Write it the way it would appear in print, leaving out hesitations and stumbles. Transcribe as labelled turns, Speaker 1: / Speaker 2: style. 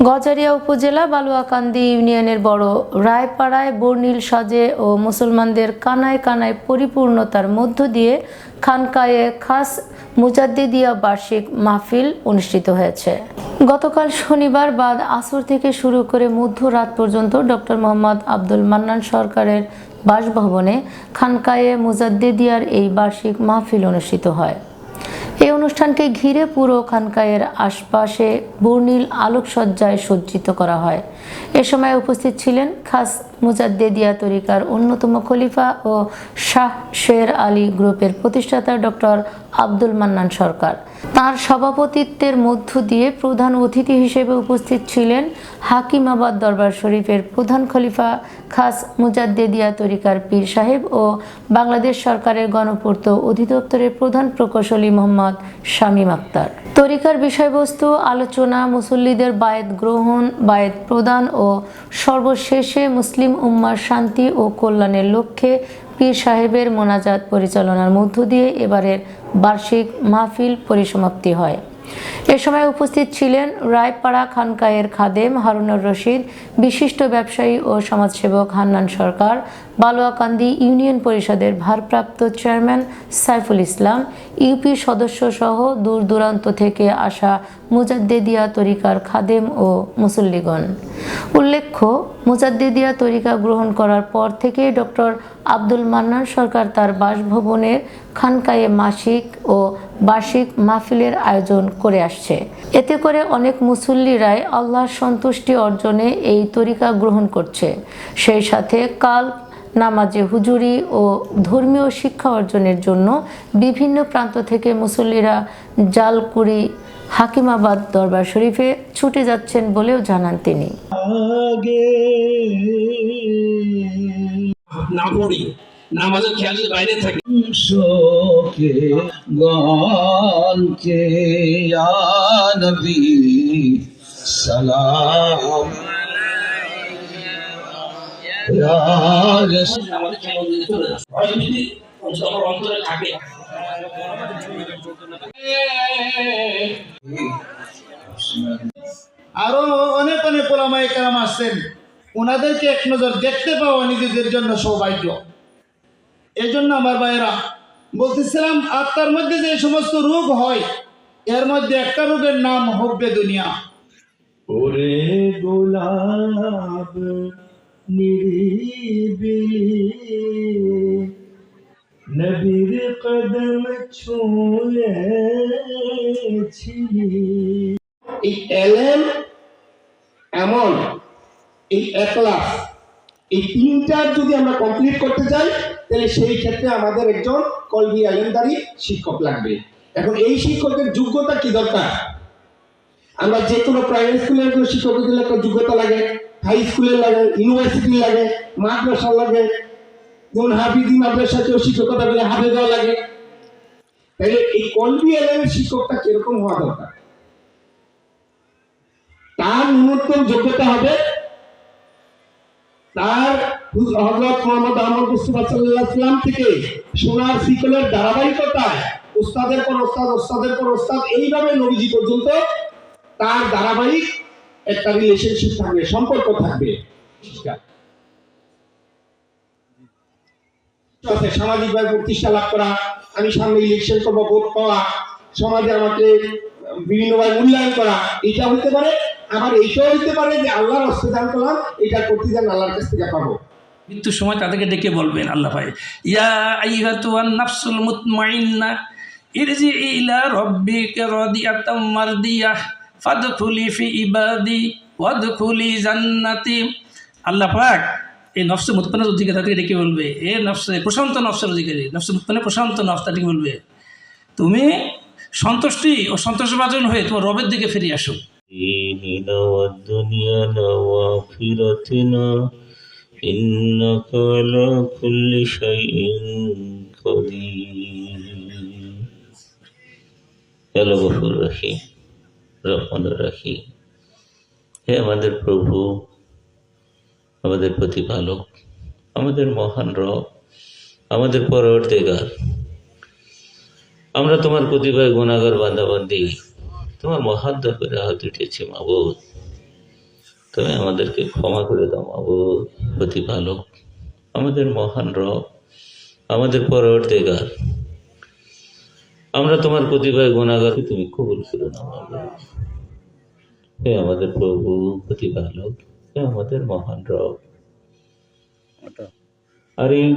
Speaker 1: গজারিয়া উপজেলা বালুয়াকান্দি ইউনিয়নের বড় রায়পাড়ায় বর্ণিল সাজে ও মুসলমানদের কানায় কানায় পরিপূর্ণতার মধ্য দিয়ে খানকায়ে খাস মুজাদ্দিদিয়া বার্ষিক মাহফিল অনুষ্ঠিত হয়েছে। গতকাল শনিবার বাদ আসর থেকে শুরু করে মধ্যরাত পর্যন্ত ডক্টর মোহাম্মদ আব্দুল মান্নান সরকারের বাসভবনে খানকায়ে মুজাদ্দিদিয়ার এই বার্ষিক মাহফিল অনুষ্ঠিত হয়। এই অনুষ্ঠানকে ঘিরে পুরো খানকায়ের আশপাশে বর্ণিল আলোকসজ্জায় সজ্জিত করা হয়। এ সময় উপস্থিত ছিলেন খাস মুজাদ্দিদিয়া তরিকার অন্যতম খলিফা ও শাহ শের আলী গ্রুপের প্রতিষ্ঠাতা ডক্টর আব্দুল মান্নান সরকার। তার সভাপতিত্বের মধ্য দিয়ে প্রধান অতিথি হিসেবে উপস্থিত ছিলেন হাকিমাবাদ দরবার শরীফের প্রধান খলিফা খাস মুজাদ্দিদিয়া তরিকার পীর সাহেব ও বাংলাদেশ সরকারের গণপূর্ত অধিদপ্তরের প্রধান প্রকৌশলী মোহাম্মদ শামীম আক্তার। তরিকার বিষয়বস্তু আলোচনা, মুসল্লিদের বায়েত গ্রহণ, বায়েত প্রদান ও সর্বশেষে মুসলিম উম্মার শান্তি ও কল্যাণের লক্ষ্যে পীর সাহেবের মোনাজাত পরিচালনার মধ্য দিয়ে এবারের বার্ষিক মাহফিল পরিসমাপ্তি হয়। এ সময় উপস্থিত ছিলেন রায়পাড়া খানকায়ের খাদেম হারুনুর রশিদ, বিশিষ্ট ব্যবসায়ী ও সমাজসেবক হান্নান সরকার, বালুয়াকান্দি ইউনিয়ন পরিষদের ভারপ্রাপ্ত চেয়ারম্যান সাইফুল ইসলাম, ইউপি সদস্য সহ দূর দূরান্ত থেকে আসা মুজাদ্দিদিয়া তরিকার খাদেম ও মুসল্লিগণ। উল্লেখ্য, মুজাদ্দিদিয়া তরিকা গ্রহণ করার পর থেকে ডক্টর আব্দুল মান্নান সরকার তার বাসভবনের খানকায়ে মাসিক ও বার্ষিক মাহফিলের আয়োজন করে আসছে। এতে করে অনেক মুসল্লিরাই আল্লাহর সন্তুষ্টি অর্জনে এই তরিকা গ্রহণ করছে। সেই সাথে কাল নামাজে হুজুরি ও ধর্মীয় শিক্ষা অর্জনের জন্য বিভিন্ন প্রান্ত থেকে মুসল্লিরা জালকুড়ি হাকিমাবাদ দরবার শরীফে ছুটে যাচ্ছেন বলেও জানান তিনি।
Speaker 2: নামাজের খেয়াল যদি বাইরে থাকে সালাম অন্তরে থাকে।
Speaker 3: আরো অনেক অনেক ওলামায়ে কেরাম আসছেন, ওনাদেরকে এক নজর দেখতে পাওয়া নিজেদের জন্য সৌভাগ্য। এই জন্য আমার ভাইয়েরা বলতেছিলাম, আত্মার মধ্যে যে সমস্ত রোগ হয় এর মধ্যে একটা রোগের নাম হুব্বে দুনিয়া।
Speaker 4: ওরে গোলাপ নিরিবিলি নবীর কদম ছুঁয়েছিলি।
Speaker 2: এই এলেম এমন, এই এখলাস, এই তিনটার যদি আমরা কমপ্লিট করতে চাই তাহলে সেই ক্ষেত্রে আমাদের একজন কলবি আলেমদারি শিক্ষক লাগবে। এখন এই শিক্ষকের যোগ্যতা কি দরকার? আমরা যে কোনো প্রাইমারি স্কুলের শিক্ষকদের একটা যোগ্যতা লাগে, হাই স্কুলের লাগে, ইউনিভার্সিটি লাগে, মাদ্রাসা লাগে, যেমন হাফিজি মাদ্রাসাতেও শিক্ষকতা করে হাফেজা লাগে। তাহলে এই কলবি আলেমের শিক্ষকটা কিরকম হওয়া দরকার? তার ন্যূনতম যোগ্যতা হবে তার হযরত মুহাম্মদ আহমদ মুস্তাফা সাল্লাল্লাহু আলাইহি ওয়াসাল্লাম থেকে সোনার শিকলের ধারাবাহিকতায় উস্তাদের পর উস্তাদ, উস্তাদের পর উস্তাদ, এইভাবে নবীজি পর্যন্ত তার ধারাবাহিক একটা রিলেশনশিপ থাকবে, সম্পর্ক থাকবে। সামাজিকভাবে প্রতিষ্ঠা লাভ করা, আমি সামনে ইলেকশন করবো, ভোট পাওয়া, সমাজে আমাকে বিভিন্নভাবে মূল্যায়ন করা, এটা হতে পারে। আবার এইটাও হতে পারে যে আল্লাহর রাস্তায় দান করলাম, এটা করতে যান আল্লাহর কাছ থেকে পাবো।
Speaker 5: মৃত্যুর সময় তাদেরকে ডেকে বলবেন আল্লাহ ভাই, ইয়া আইয়্যাতুহান নাফসুল মুতমাইন্না ইরজি ইলা রাব্বিকা রাদিয়াতাম মারদিয়াহ ফাদখুলি ফি ইবাদি ওয়াদখুলি জান্নাতি। আল্লাহ পাক এই নফসে মুতমাইন্নার অধিকারী তাদেরকে ডেকে বলবে, এ নফসে প্রশান্ত নফসের অধিকারী, নফসে মুতমাইন্না প্রশান্ত নফস, তাদেরকে বলবে তুমি সন্তুষ্টি ও সন্তোষভাজন হয়ে তোমার রবের দিকে ফিরে আসো।
Speaker 6: ديننا والدنيا وآخرتنا إنك على كل شيء قدير يا غفور رحيم রহমান রহিম। হে আমাদের প্রভু, আমাদের প্রতিপালক, আমাদের মহান রব, আমাদের পরওয়ারদিগার, আমরা তোমার কতিপয় গুনাহগার বান্দাবান্দি তোমার মহান দরবারে হাত উঠেছি মাবুদ। তুমি আমাদেরকে ক্ষমা করে দাও মাবুদ প্রতিপালক, আমাদের মহান রব, আমাদের পরবর্তীকার। আমরা তোমার প্রতিভায় গুণাগার, তুমি কবুল করে নাও মাবুদ। হে আমাদের প্রভু প্রতিপালক, হে আমাদের মহান রব। আর এই